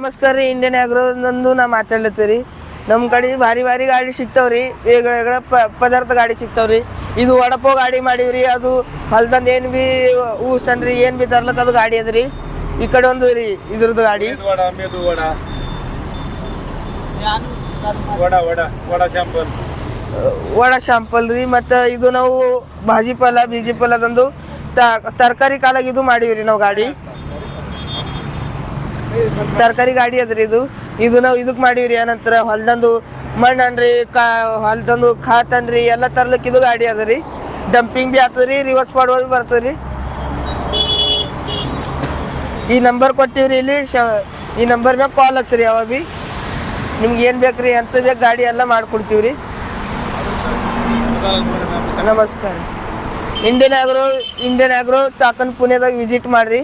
ನಮಸ್ಕಾರ ರೀ, ಇಂಡಿಯನ್ ಆಗ್ರೋದಂದು ನಾ ಮಾತಾಡ್ಲತ್ತೀರಿ. ನಮ್ಮ ಕಡೆ ಭಾರಿ ಭಾರಿ ಗಾಡಿ ಸಿಗ್ತಾವ್ರಿ, ವೇಗಳ ಪದಾರ್ಥ ಗಾಡಿ ಸಿಗ್ತಾವ್ರಿ. ಇದು ವಡಪಾವ್ ಗಾಡಿ ಮಾಡೀವ್ರಿ. ಅದು ಹೊಲ್ದಂದು ಏನು ಬಿ ಊಸನ್ರಿ ಏನು ಬಿ ತರ್ಲಕ್ಕ ಅದು ಗಾಡಿ ಅದ್ರಿ. ಈ ಕಡೆ ಒಂದು ರೀ ಇದ್ರದ್ದು ಗಾಡಿ ವಡ ಶಾಂಪಲ್ ರೀ. ಮತ್ತು ಇದು ನಾವು ಭಾಜಿಪಾಲ ಬೀಜಿಪಾಲದಂದು ತರಕಾರಿ ಕಾಲಾಗ ಇದು ಮಾಡೀವ್ರಿ ನಾವು ಗಾಡಿ. ತರಕಾರಿ ಗಾಡಿ ಅದ್ರಿ ಇದು ನಾವು ಇದಕ್ಕೆ ಮಾಡೀವ್ರಿ. ಏನಂತಾರೆ ಹೊಲ್ದಂದು ಮಣ್ಣು ಅನ್ರಿ ಹೊಲ್ದಂದು ಖಾತನ್ರಿ ಎಲ್ಲ ತರ್ಲಿಕ್ಕೆ ಇದು ಗಾಡಿ ಅದ ರೀ. ಡಂಪಿಂಗ್ ಬಿ ಆಗ್ತದೆ ರೀ, ರಿವರ್ಸ್ ಫಾರ್ವರ್ಡ್ ಬರ್ತದೆ ರೀ. ಈ ನಂಬರ್ ಕೊಟ್ಟಿವ್ರಿ ಇಲ್ಲಿ, ಈ ನಂಬರ್ ಮ್ಯಾಗ ಕಾಲ್ ಹಚ್ಚಿರಿ. ಯಾವಾಗ ಭೀ ನಿಮ್ಗೆ ಏನು ಬೇಕು ರೀ, ಎಂತ ಬೇಕು ಗಾಡಿ ಎಲ್ಲ ಮಾಡ್ಕೊಡ್ತೀವಿ ರೀ. ನಮಸ್ಕಾರ. ಇಂಡಿಯನ್ ಆಗ್ರೋ ಚಾಕನ್ ಪುಣೆದಾಗ ವಿಸಿಟ್ ಮಾಡಿರಿ.